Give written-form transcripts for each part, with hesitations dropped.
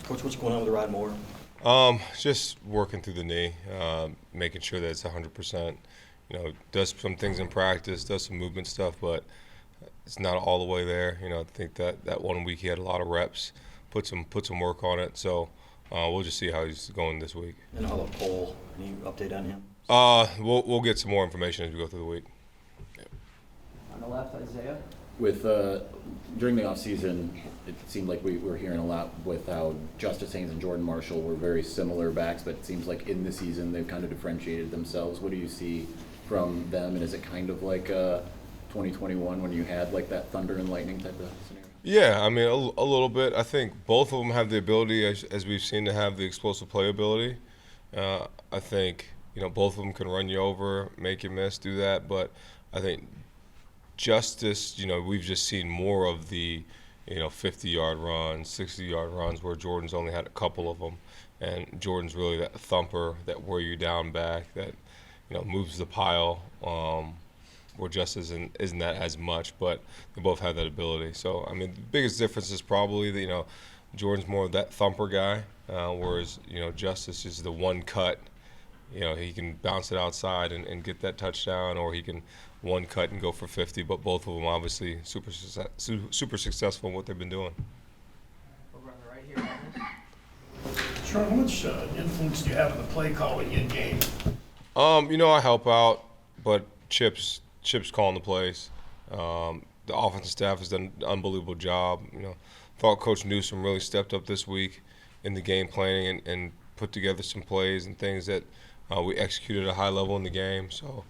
Coach, what's going on with the ride more? Just working through the knee, making sure that it's 100%. Does some things in practice, does some movement stuff, but it's not all the way there. I think that 1 week he had a lot of reps, put some work on it. So we'll just see how he's going this week. And how about Cole? Any update on him? We'll get some more information as we go through the week. Yeah. On the left, Isaiah. With during the offseason, it seemed like we were hearing a lot with how Justice Haynes and Jordan Marshall were very similar backs, but it seems like in the season they've kind of differentiated themselves. What do you see from them, and is it kind of like 2021 when you had like that thunder and lightning type of scenario? Yeah, I mean a little bit. I think both of them have the ability, as we've seen, to have the explosive play ability. I think both of them can run you over, make you miss, do that. But I think Justice, we've just seen more of the 50-yard runs, 60-yard runs where Jordan's only had a couple of them, and Jordan's really that thumper, that wear you down back, that moves the pile. Where Justice isn't that as much, but they both have that ability. So I mean, the biggest difference is probably that Jordan's more of that thumper guy, whereas Justice is the one cut. He can bounce it outside and get that touchdown, or he can one cut and go for 50. But both of them obviously super successful in what they've been doing. We'll run right here. Sherrone, how much influence do you have in the play calling in game? I help out, but Chip's calling the plays. The offensive staff has done an unbelievable job. Thought Coach Newsom really stepped up this week in the game planning and put together some plays and things that we executed at a high level in the game. So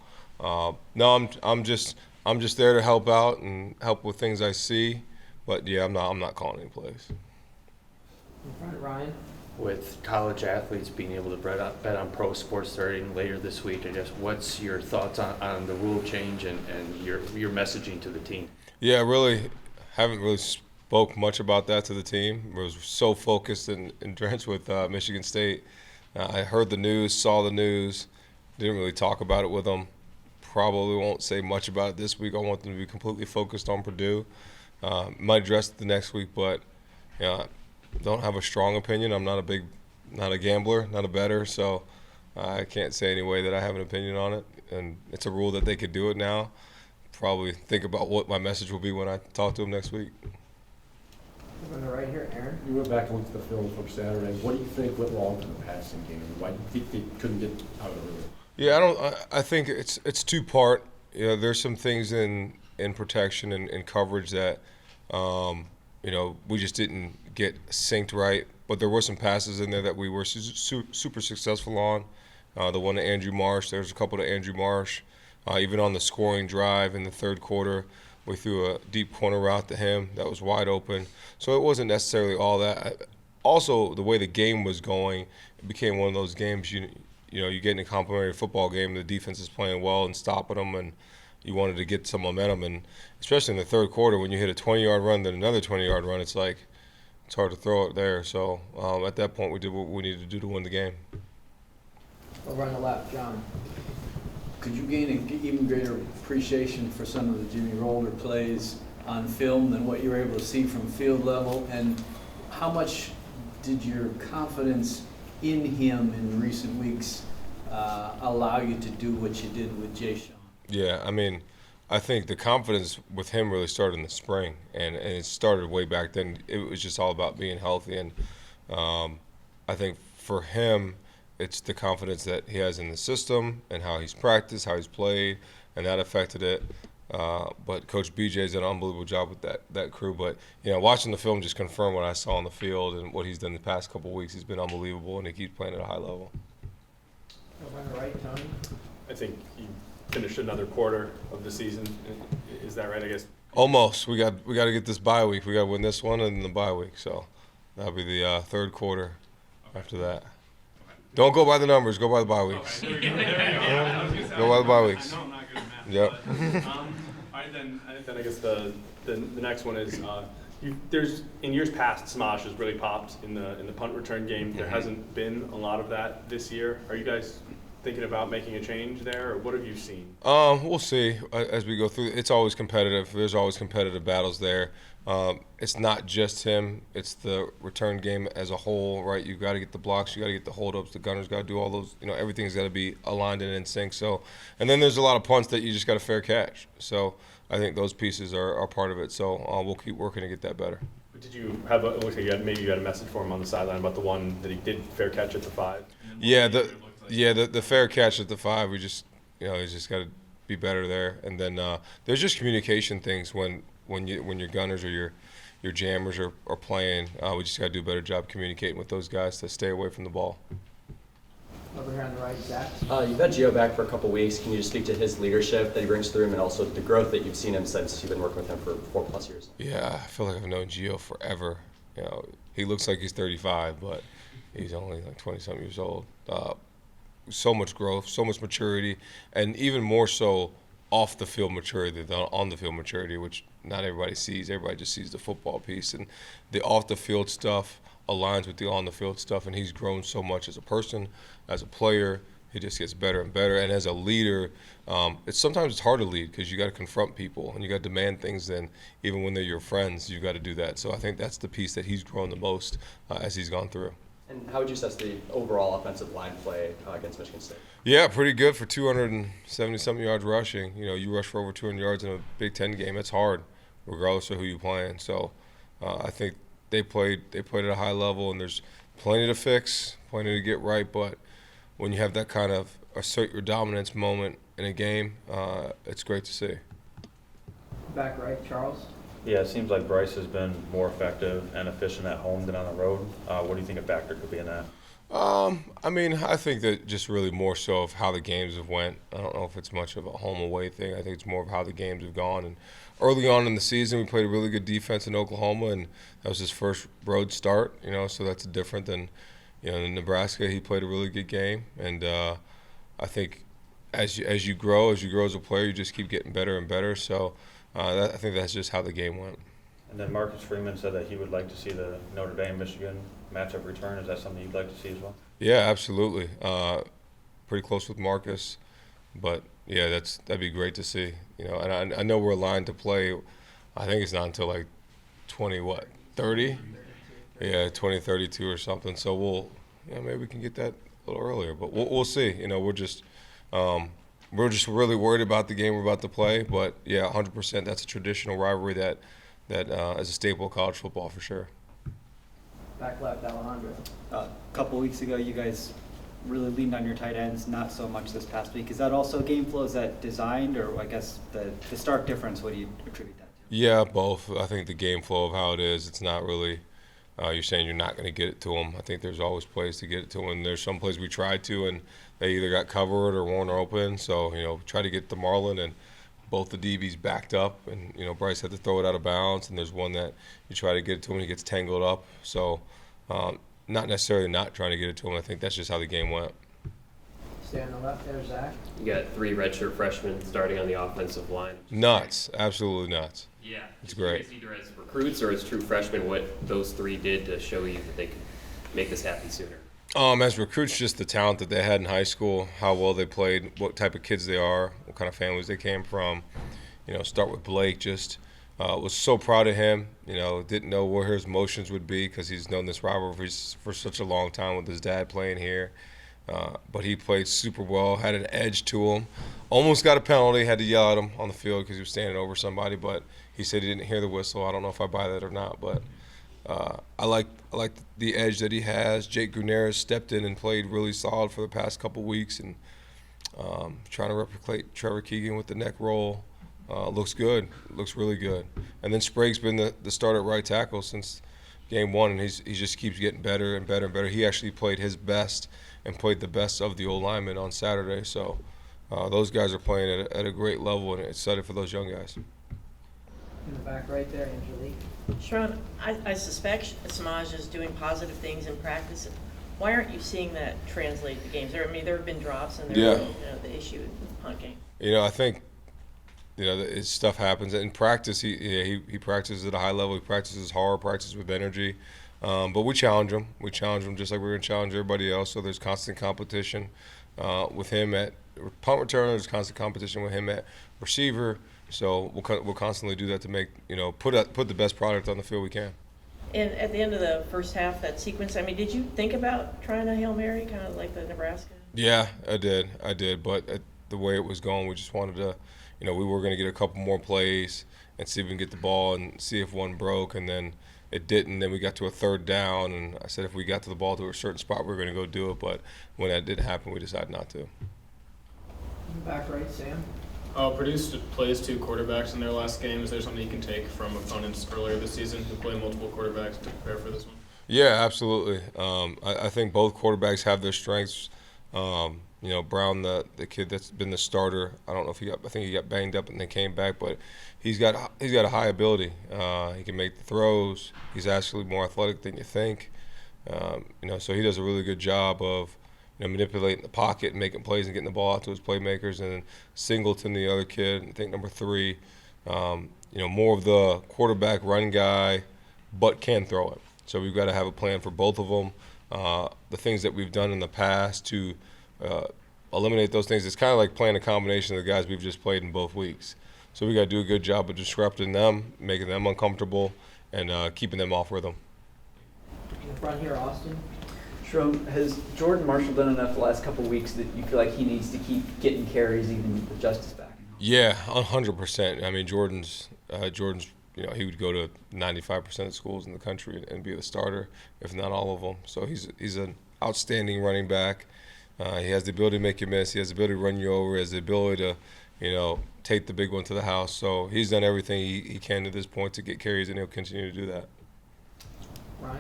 no, I'm just there to help out and help with things I see. But yeah, I'm not calling any plays. In front, Ryan. With college athletes being able to bet on pro sports starting later this week, I guess, what's your thoughts on the rule change and your messaging to the team? Yeah, really haven't really spoke much about that to the team. I was so focused and drenched with Michigan State. I heard the news, saw the news, didn't really talk about it with them. Probably won't say much about it this week. I want them to be completely focused on Purdue. Might address it the next week, but don't have a strong opinion. I'm not a gambler, not a bettor, so I can't say any way that I have an opinion on it. And it's a rule that they could do it now. Probably think about what my message will be when I talk to them next week. We'll run right here, Aaron. You went back and looked at the film from Saturday. What do you think went wrong in the passing game? Why do you think they couldn't get out of it? Yeah, I think it's two-part. There's some things in protection and coverage that we just didn't get synced right. But there were some passes in there that we were super successful on. The one to Andrew Marsh, there's a couple to Andrew Marsh. Even on the scoring drive in the third quarter, we threw a deep corner route to him that was wide open. So it wasn't necessarily all that. Also, the way the game was going, it became one of those games, you get in a complimentary football game, the defense is playing well and stopping them, and you wanted to get some momentum. And especially in the third quarter, when you hit a 20-yard run, then another 20-yard run, it's hard to throw it there. So at that point, we did what we needed to do to win the game. We'll run the left, John. Could you gain an even greater appreciation for some of the Jimmy Rolder plays on film than what you were able to see from field level? And how much did your confidence in him in recent weeks allow you to do what you did with Jay Sean? Yeah, I mean, I think the confidence with him really started in the spring, and it started way back then. It was just all about being healthy, and I think for him, it's the confidence that he has in the system and how he's practiced, how he's played, and that affected it. But Coach BJ's done an unbelievable job with that crew. But watching the film just confirmed what I saw on the field and what he's done the past couple of weeks. He's been unbelievable, and he keeps playing at a high level. We'll run the right, Tony. I think you finished another quarter of the season. Is that right? I guess. Almost. We got to get this bye week. We got to win this one and then the bye week. So that'll be the third quarter after that. Don't go by the numbers. Go by the bye weeks. Okay, Go by the bye weeks. I know I'm not good at math. Yep. All right, then I guess the next one is there's in years past Samaj has really popped in the punt return game. There hasn't been a lot of that this year. Are you guys thinking about making a change there, or what have you seen? We'll see as we go through. It's always competitive. There's always competitive battles there. It's not just him. It's the return game as a whole, right? You got to get the blocks. You got to get the holdups. The gunners got to do all those. Everything's got to be aligned and in sync. So, and then there's a lot of punts that you just got to fair catch. So I think those pieces are part of it. So we'll keep working to get that better. Did you have it looks like maybe you had a message for him on the sideline about the one that he did fair catch at the 5? Yeah, the fair catch at the 5. We just he's just got to be better there. And then there's just communication things when your gunners or your jammers are playing. We just got to do a better job communicating with those guys to stay away from the ball. Over here on the right, Zach. You've had Gio back for a couple weeks. Can you just speak to his leadership that he brings through him and also the growth that you've seen him since you've been working with him for 4+ years? Yeah, I feel like I've known Gio forever. He looks like he's 35, but he's only like 20-something years old. So much growth, so much maturity, and even more so off the field maturity than on the field maturity, which not everybody sees. Everybody just sees the football piece, and the off the field stuff aligns with the on the field stuff. And he's grown so much as a person, as a player. He just gets better and better. And as a leader, sometimes it's hard to lead because you got to confront people and you got to demand things. Then even when they're your friends, you got to do that. So I think that's the piece that he's grown the most as he's gone through. And how would you assess the overall offensive line play against Michigan State? Yeah, pretty good for 270-something yards rushing. You rush for over 200 yards in a Big Ten game. It's hard, regardless of who you're playing. So I think they played at a high level, and there's plenty to fix, plenty to get right. But when you have that kind of assert your dominance moment in a game, it's great to see. Back right, Charles. Yeah, it seems like Bryce has been more effective and efficient at home than on the road. What do you think a factor could be in that? I think that just really more so of how the games have went. I don't know if it's much of a home-away thing. I think it's more of how the games have gone. And early on in the season, we played a really good defense in Oklahoma, and that was his first road start, so that's different than, in Nebraska. He played a really good game. And I think as you grow as a player, you just keep getting better and better. So I think that's just how the game went. And then Marcus Freeman said that he would like to see the Notre Dame Michigan matchup return. Is that something you'd like to see as well? Yeah, absolutely. Pretty close with Marcus, but yeah, that'd be great to see. And I know we're aligned to play. I think it's not until like 30? Yeah, 2032 or something. So maybe we can get that a little earlier, but we'll see. We're just really worried about the game we're about to play. But yeah, 100%. That's a traditional rivalry that is a staple of college football for sure. Back left, Alejandro. A couple weeks ago, you guys really leaned on your tight ends, not so much this past week. Is that also game flow? Is that designed, or I guess the stark difference, what do you attribute that to? Yeah, both. I think the game flow of how it is, it's not really you're saying you're not going to get it to them. I think there's always plays to get it to them. And there's some plays we tried to, and they either got covered or weren't open. So, try to get to Marlin, and both the DBs backed up, and, Bryce had to throw it out of bounds. And there's one that you try to get it to him, and he gets tangled up. So, not necessarily not trying to get it to him. I think that's just how the game went. Stay on the left there, Zach. You got 3 redshirt freshmen starting on the offensive line. Nuts. Absolutely nuts. Yeah. It's great. Either as recruits or as true freshmen, what those 3 did to show you that they could make this happen sooner? As recruits, just the talent that they had in high school, how well they played, what type of kids they are, what kind of families they came from. Start with Blake, just was so proud of him. Didn't know where his emotions would be because he's known this rivalry for such a long time with his dad playing here. But he played super well, had an edge to him. Almost got a penalty, had to yell at him on the field because he was standing over somebody, but he said he didn't hear the whistle. I don't know if I buy that or not, but I like the edge that he has. Jake Guneras stepped in and played really solid for the past couple weeks, and trying to replicate Trevor Keegan with the neck roll. Looks good. Looks really good. And then Sprague's been the starter at right tackle since game 1, and he just keeps getting better and better and better. He actually played his best and played the best of the old linemen on Saturday. So those guys are playing at a great level, and excited for those young guys. In the back right there, Angelique. Sherrone, I suspect Samaj is doing positive things in practice. Why aren't you seeing that translate to games? There have been drops, and the issue with the punt game. I think stuff happens in practice. He practices at a high level. He practices hard, practices with energy. But we challenge him. We challenge him just like we're going to challenge everybody else. So there's constant competition. with him at punt returner. There's constant competition with him at receiver. So we'll constantly do that to make, put the best product on the field we can. And at the end of the first half, that sequence, I mean, did you think about trying a Hail Mary, kind of like the Nebraska? Yeah, I did. But the way it was going, we just wanted to, we were going to get a couple more plays and see if we can get the ball and see if one broke. And then it didn't. Then we got to a third down, and I said if we got to the ball to a certain spot, we were going to go do it. But when that didn't happen, we decided not to. Back right, Sam. Purdue plays 2 quarterbacks in their last game. Is there something you can take from opponents earlier this season who play multiple quarterbacks to prepare for this one? Yeah, absolutely. I think both quarterbacks have their strengths. Brown, the kid that's been the starter, I don't know if I think he got banged up and then came back, but he's got a high ability. He can make the throws. He's actually more athletic than you think. So he does a really good job of manipulating the pocket and making plays and getting the ball out to his playmakers. And then Singleton, the other kid, I think number 3, more of the quarterback run guy, but can throw it. So we've got to have a plan for both of them. The things that we've done in the past to eliminate those things, it's kind of like playing a combination of the guys we've just played in both weeks. So we got to do a good job of disrupting them, making them uncomfortable, and keeping them off rhythm. In the front here, Austin. Sherrone, has Jordan Marshall done enough the last couple of weeks that you feel like he needs to keep getting carries even with Justice back? Yeah, 100%. I mean, Jordan's he would go to 95% of schools in the country and be the starter, if not all of them. So he's an outstanding running back. He has the ability to make you miss. He has the ability to run you over. He has the ability to, take the big one to the house. So he's done everything he can to this point to get carries, and he'll continue to do that. Ryan?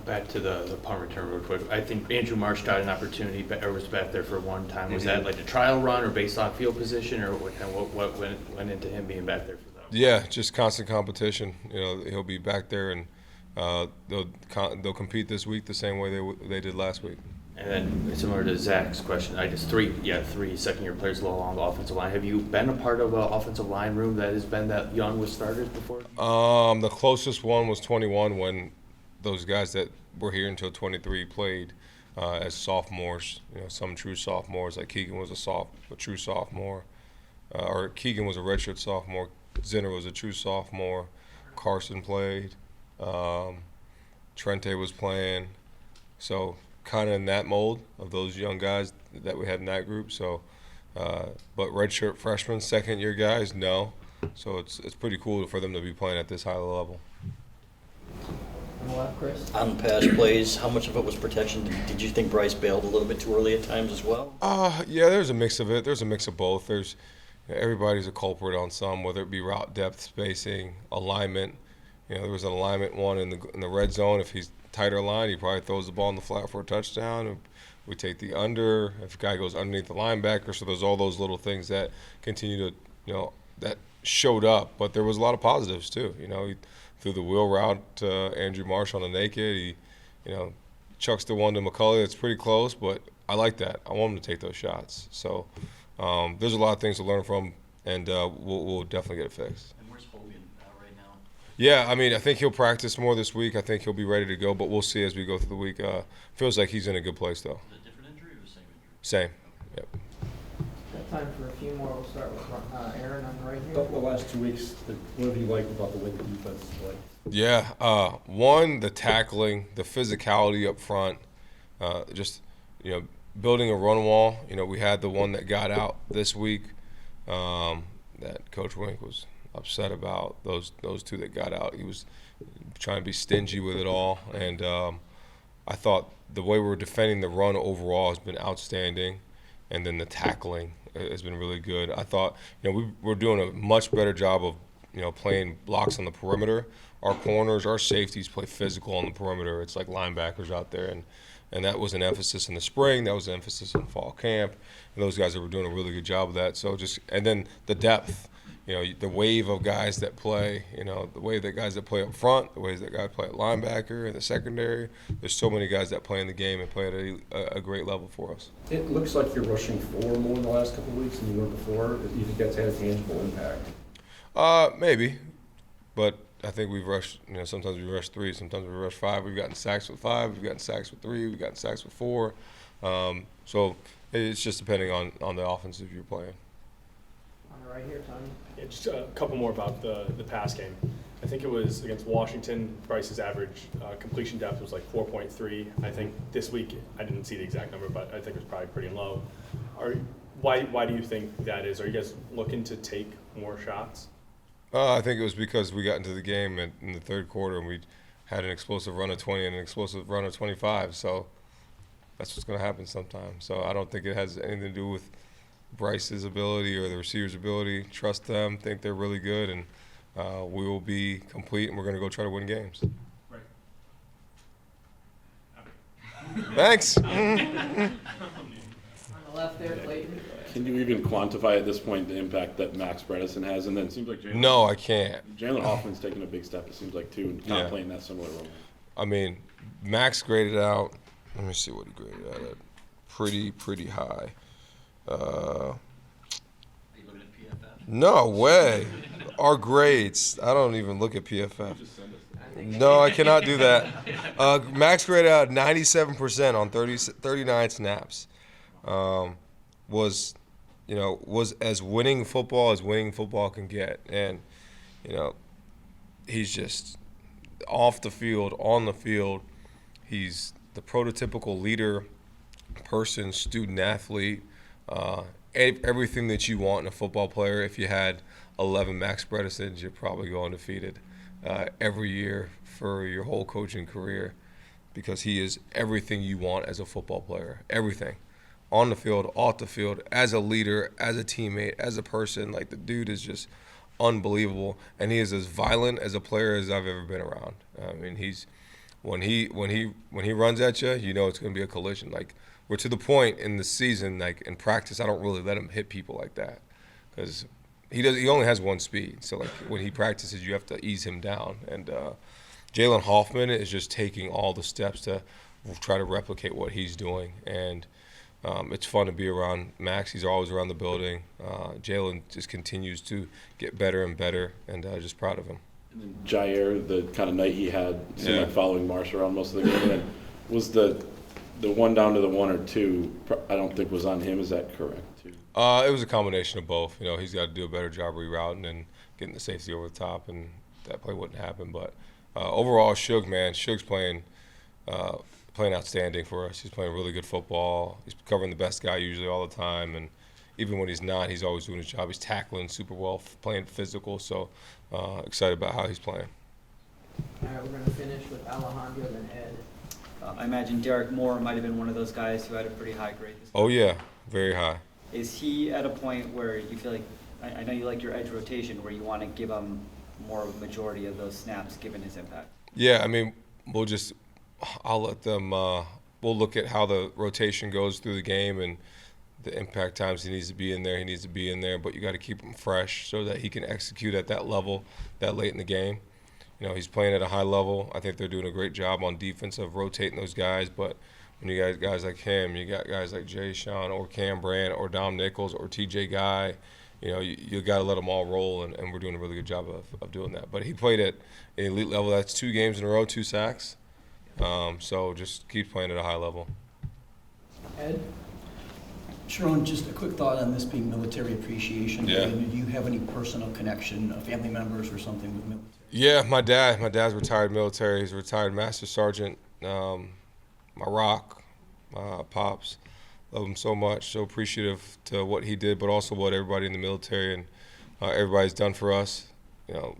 Back to the punt return real quick. I think Andrew Marsh got an opportunity, or was back there for one time. Was that like a trial run or based on field position, or what went into him being back there for that? Yeah, just constant competition. He'll be back there, and they'll compete this week the same way they did last week. And then similar to Zach's question, I just three second-year players along the offensive line. Have you been a part of an offensive line room that has been that young with starters before? The closest one was 21 when those guys that were here until 23 played as sophomores. Some true sophomores, like Keegan was a true sophomore, or Keegan was a redshirt sophomore. Zinner was a true sophomore. Carson played. Trente was playing. So kind of in that mold of those young guys that we had in that group. So, but redshirt freshmen, second-year guys, no. So it's pretty cool for them to be playing at this high level. Chris? On pass plays, how much of it was protection? Did you think Bryce bailed a little bit too early at times as well? Yeah, there's a mix of it. There's a mix of both. Everybody's a culprit on some, whether it be route depth, spacing, alignment. There was an alignment one in the red zone. If he's tighter line, he probably throws the ball in the flat for a touchdown. We take the under. If a guy goes underneath the linebacker, so there's all those little things that continue to, that showed up. But there was a lot of positives too. He threw the wheel route to Andrew Marsh on the naked. He, chucks the one to McCulley. It's pretty close, but I like that. I want him to take those shots. So there's a lot of things to learn from, and we'll definitely get it fixed. And where's Hogan right now? Yeah, I think he'll practice more this week. I think he'll be ready to go, but we'll see as we go through the week. Feels like he's in a good place, though. Is it a different injury or the same injury? Same. Yep. Got time for a few more. We'll start with Aaron on the right here. The last 2 weeks, what have you liked about the way the defense is like? Yeah, one, the tackling, the physicality up front, just building a run wall. We had the one that got out this week that Coach Wink was upset about. Those 2 that got out, he was trying to be stingy with it all, and I thought the way we're defending the run overall has been outstanding, and then the tackling has been really good. I thought we're doing a much better job of playing blocks on the perimeter. Our corners, our safeties play physical on the perimeter. It's like linebackers out there, and that was an emphasis in the spring. That was an emphasis in fall camp, and those guys were doing a really good job of that. So and then the depth, the wave of guys that play, the wave that guys that play up front, the ways that guys play at linebacker in the secondary. There's so many guys that play in the game and play at a great level for us. It looks like you're rushing 4 more in the last couple of weeks than you were before. Do you think that's had a tangible impact? Maybe, but I think we've rushed, sometimes we rush 3, sometimes we rush 5. We've gotten sacks with 5, we've gotten sacks with 3, we've gotten sacks with 4. So it's just depending on the offensive you're playing. On the right here, Tony. Yeah, just a couple more about the pass game. I think it was against Washington, Bryce's average completion depth was like 4.3. I think this week, I didn't see the exact number, but I think it was probably pretty low. Why do you think that is? Are you guys looking to take more shots? I think it was because we got into the game in the third quarter and we had an explosive run of 20 and an explosive run of 25. So that's what's going to happen sometimes. So I don't think it has anything to do with Bryce's ability or the receiver's ability. Trust them, think they're really good, and we will be complete, and we're going to go try to win games. Right. Thanks. On the left there, Clayton. Can you even quantify at this point the impact that Max Bredeson has? And then it seems like Jalen. No, I can't. Jalen Hoffman's taking a big step, it seems like, too, and not playing that similar role. I mean, Max graded out, let me see what he graded out at. Pretty high. Are you looking at PFF? No way. Our grades. I don't even look at PFF. No, I cannot do that. Max graded out 97% on 39 snaps. Was as winning football can get. And, he's just off the field, on the field. He's the prototypical leader, person, student, athlete, everything that you want in a football player. If you had 11 Max Bredesons, you're probably going undefeated every year for your whole coaching career, because he is everything you want as a football player, everything. On the field, off the field, as a leader, as a teammate, as a person. Like, the dude is just unbelievable, and he is as violent as a player as I've ever been around. I mean, he's when he runs at you, it's going to be a collision. Like, we're to the point in the season, like in practice, I don't really let him hit people like that, because he only has one speed. So like when he practices, you have to ease him down. And Jalen Hoffman is just taking all the steps to try to replicate what he's doing. And it's fun to be around Max. He's always around the building. Jalen just continues to get better and better, and just proud of him. And then Jair, the kind of night he had, seemed like following Marsh around most of the game. And then was the one down to the 1 or 2, I don't think was on him. Is that correct, too? It was a combination of both. He's got to do a better job rerouting and getting the safety over the top, and that play wouldn't happen. But overall, Shug's playing outstanding for us. He's playing really good football. He's covering the best guy usually all the time, and even when he's not, he's always doing his job. He's tackling super well, playing physical. So excited about how he's playing. All right, we're going to finish with Alejandro, then Ed. I imagine Derek Moore might have been one of those guys who had a pretty high grade this Oh, yeah, very high. Is he at a point where you feel like, I know you like your edge rotation, where you want to give him more majority of those snaps given his impact? Yeah, I mean, I'll let them, we'll look at how the rotation goes through the game and the impact times he needs to be in there, but you got to keep him fresh so that he can execute at that level that late in the game. He's playing at a high level. I think they're doing a great job on defense of rotating those guys, but when you got guys like him, you got guys like Jay Sean or Cam Brandt or Dom Nichols or TJ Guy, you got to let them all roll, and we're doing a really good job of doing that. But he played at an elite level. That's 2 games in a row, 2 sacks. So just keep playing at a high level. Ed? Sherrone, just a quick thought on this being Military Appreciation Day. Yeah. Do you have any personal connection, family members or something with military? Yeah, my dad's retired military. He's a retired Master Sergeant. My rock, Pops. Love him so much, so appreciative to what he did, but also what everybody in the military and everybody's done for us.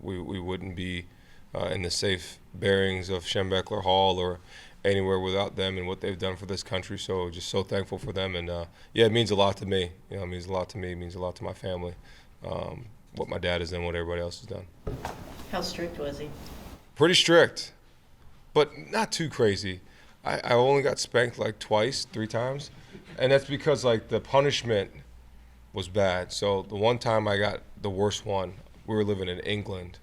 We wouldn't be in the safe bearings of Schembechler Hall or anywhere without them and what they've done for this country. So just so thankful for them. And it means a lot to me. It means a lot to me. It means a lot to my family. What my dad has done, what everybody else has done. How strict was he? Pretty strict, but not too crazy. I only got spanked like 3 times, and that's because like the punishment was bad. So the one time I got the worst one, we were living in England,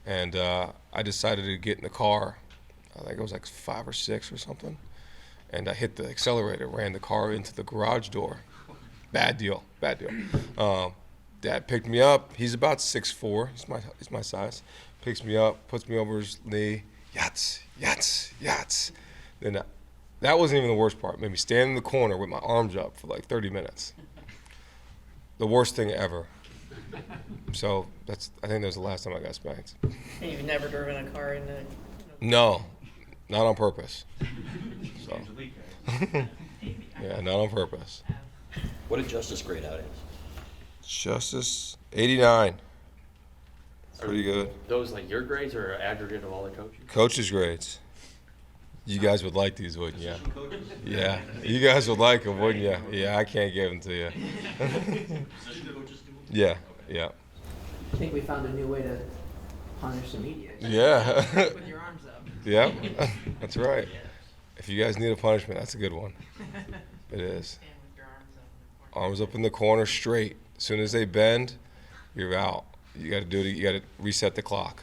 and I decided to get in the car. I think it was like 5 or 6 or something, and I hit the accelerator, ran the car into the garage door. Bad deal. Dad picked me up. He's about 6'4". He's my size. picks me up, puts me over his knee, yats, yats, yats. Then that wasn't even the worst part. Made me stand in the corner with my arms up for like 30 minutes. The worst thing ever. So I think that was the last time I got spanked. And you've never driven a car in the? No, not on purpose. So. Yeah, not on purpose. What did Justice grade out as? Justice, 89. Pretty good. Those like your grades or aggregate of all the coaches? Coaches' grades. You guys would like these, wouldn't you? Yeah, you guys would like them, wouldn't you? Yeah, I can't give them to you. Yeah, yeah. I think we found a new way to punish the media. Yeah. With your arms up. Yeah, that's right. If you guys need a punishment, that's a good one. It is. Arms up in the corner, straight. As soon as they bend, you're out. You got to do it. You got to reset the clock.